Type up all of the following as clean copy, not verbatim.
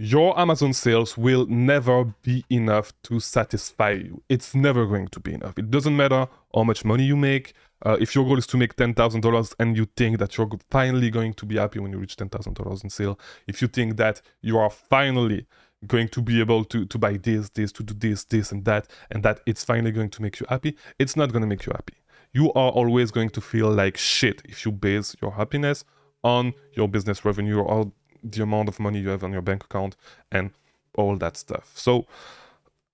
your Amazon sales will never be enough to satisfy you. It's never going to be enough. It doesn't matter how much money you make. If your goal is to make $10,000 and you think that you're finally going to be happy when you reach $10,000 in sale, if you think that you are finally going to be able to buy this, to do this, and that it's finally going to make you happy, it's not going to make you happy. You are always going to feel like shit if you base your happiness on your business revenue or the amount of money you have on your bank account and all that stuff. So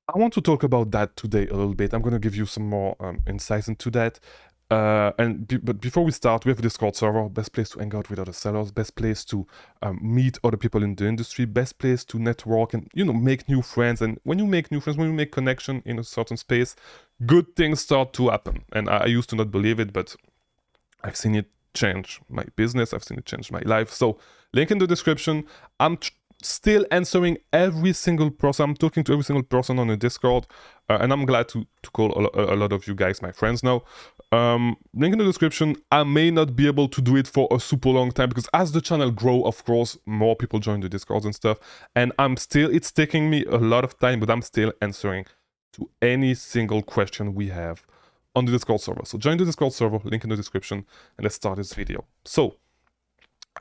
I want to talk about that today a little bit. I'm going to give you some more insights into that. But before we start, we have a Discord server, best place to hang out with other sellers, best place to meet other people in the industry, best place to network and, make new friends. And when you make new friends, when you make connection in a certain space, good things start to happen. And I used to not believe it, but I've seen it change my business. I've seen it change my life. So link in the description. I'm still answering every single person. I'm talking to every single person on the Discord. And I'm glad to call a lot of you guys my friends now. Link in the description. I may not be able to do it for a super long time because as the channel grow, of course, more people join the Discord and stuff. And it's taking me a lot of time, but I'm still answering to any single question we have on the Discord server. So join the Discord server, link in the description, and let's start this video. So,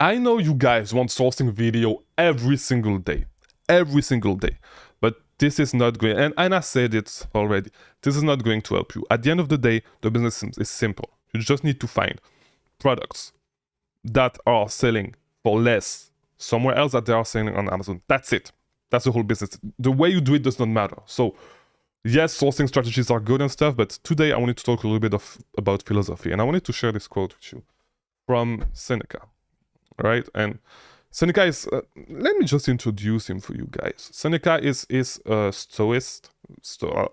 I know you guys want sourcing video every single day, but this is not going, and I said it already, this is not going to help you. At the end of the day, the business is simple. You just need to find products that are selling for less somewhere else that they are selling on Amazon. That's it. That's the whole business. The way you do it does not matter. So, yes, sourcing strategies are good and stuff, but today I wanted to talk a little bit about philosophy, and I wanted to share this quote with you from Seneca, right? And Seneca is, let me just introduce him for you guys. Seneca is a Stoicist.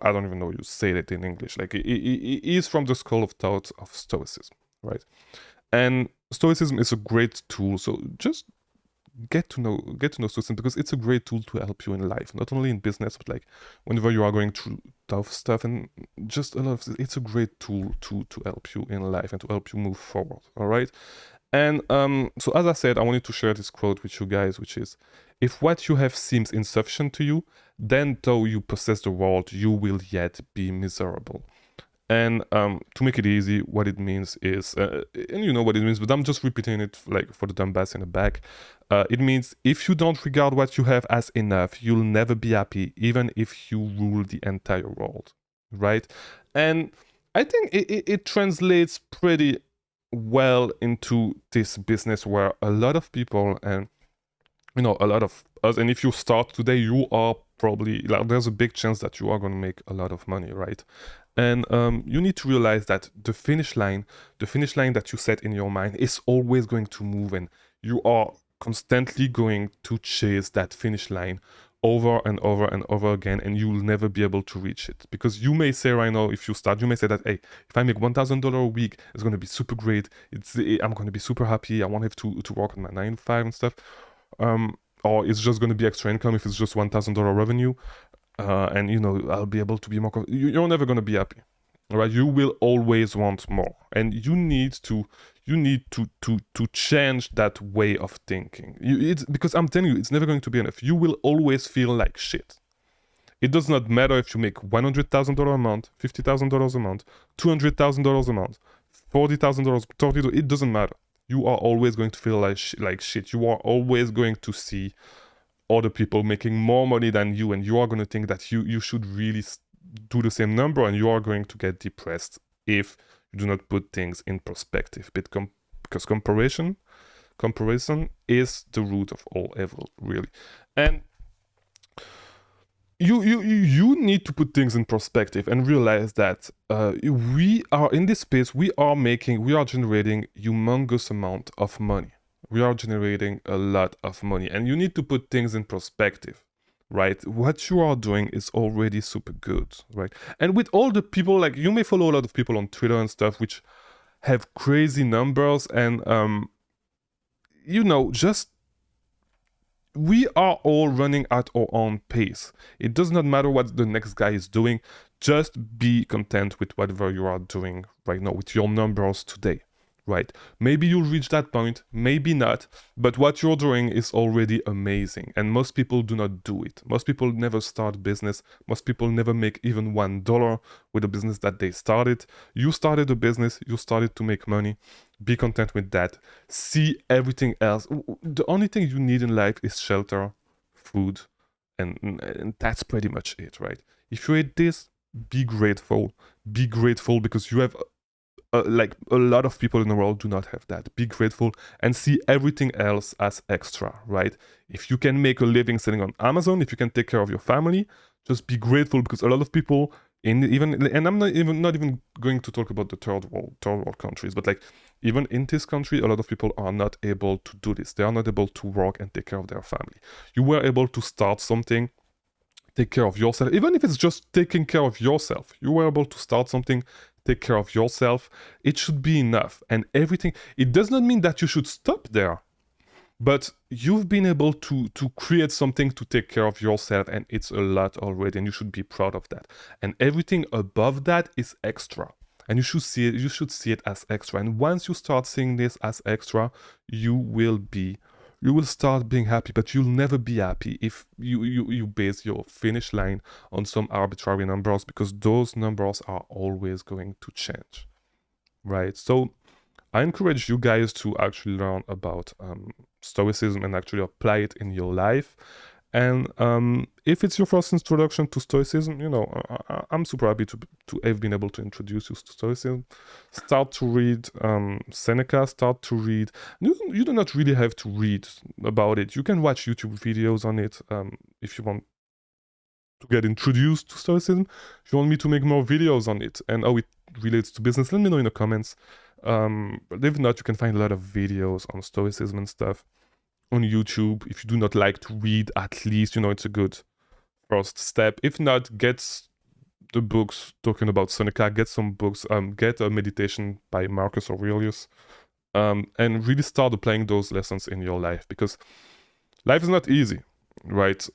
I don't even know how you say it in English. Like, he is from the school of thought of Stoicism, right? And Stoicism is a great tool, so just get to know Stoicism because it's a great tool to help you in life, not only in business, but like whenever you are going through tough stuff and just a lot of, it's a great tool to help you in life and to help you move forward. All right. And so as I said, I wanted to share this quote with you guys, which is, if what you have seems insufficient to you, then though you possess the world, you will yet be miserable. And to make it easy, what it means is, and you know what it means, but I'm just repeating it like for the dumbass in the back. It means if you don't regard what you have as enough, you'll never be happy, even if you rule the entire world, right? And I think it translates pretty well into this business where a lot of people and, a lot of us, and if you start today, you are probably, like, there's a big chance that you are going to make a lot of money, right? And you need to realize that the finish line that you set in your mind is always going to move, and you are constantly going to chase that finish line over and over and over again, and you'll never be able to reach it. Because you may say right now, if you start, you may say that, hey, if I make $1,000 a week, it's going to be super great. I'm going to be super happy. I won't have to work on my 9 to 5 and stuff. Or it's just going to be extra income if it's just $1,000 revenue. And I'll be able to be more. You're never going to be happy, all right? You will always want more, and you need to change that way of thinking. It's because I'm telling you, it's never going to be enough. You will always feel like shit. It does not matter if you make $100,000 a month, $50,000 a month, $200,000 a month, $40,000, $30,000. It doesn't matter. You are always going to feel like shit. You are always going to see other people making more money than you, and you are going to think that you should really do the same number, and you are going to get depressed if you do not put things in perspective. Because comparison is the root of all evil, really. And you need to put things in perspective and realize that we are in this space. We are generating humongous amount of money. We are generating a lot of money, and you need to put things in perspective, right? What you are doing is already super good, right? And with all the people, like, you may follow a lot of people on Twitter and stuff which have crazy numbers, and just we are all running at our own pace. It does not matter what the next guy is doing. Just be content with whatever you are doing right now, with your numbers today, right? Maybe you'll reach that point, maybe not, but what you're doing is already amazing. And most people do not do it. Most people never start business. Most people never make even $1 with a business that they started. You started a business, you started to make money. Be content with that. See everything else. The only thing you need in life is shelter, food, and that's pretty much it, right? If you eat this, be grateful. Be grateful because you have like a lot of people in the world do not have that. Be grateful and see everything else as extra, right? If you can make a living selling on Amazon, if you can take care of your family, just be grateful because a lot of people in even, and I'm not even going to talk about the third world countries, but like even in this country, a lot of people are not able to do this. They are not able to work and take care of their family. You were able to start something, take care of yourself, even if it's just taking care of yourself. You were able to start something, take care of yourself. It should be enough. And everything, it does not mean that you should stop there, but you've been able to create something to take care of yourself, and it's a lot already, and you should be proud of that. And everything above that is extra. And you should see it as extra. And once you start seeing this as extra, you will start being happy, but you'll never be happy if you base your finish line on some arbitrary numbers, because those numbers are always going to change, right? So I encourage you guys to actually learn about Stoicism and actually apply it in your life. And if it's your first introduction to Stoicism, you know, I'm super happy to have been able to introduce you to Stoicism. Start to read Seneca, start to read. You do not really have to read about it. You can watch YouTube videos on it if you want to get introduced to Stoicism. If you want me to make more videos on it and how it relates to business, let me know in the comments. But if not, you can find a lot of videos on Stoicism and stuff on YouTube. If you do not like to read, at least, you know, it's a good first step. If not, get the books talking about Seneca, get some books, get a meditation by Marcus Aurelius, and really start applying those lessons in your life, because life is not easy, right?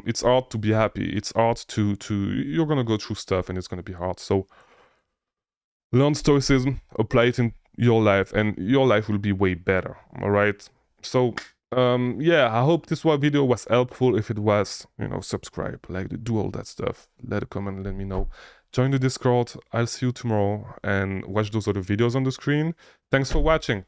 It's hard to be happy. It's hard to you're gonna go through stuff and it's gonna be hard. So learn Stoicism, apply it in your life, and your life will be way better, all right? So yeah, I hope this video was helpful. If it was, you know, subscribe, like, do all that stuff, let a comment, let me know. Join the Discord. I'll see you tomorrow and watch those other videos on the screen. Thanks for watching.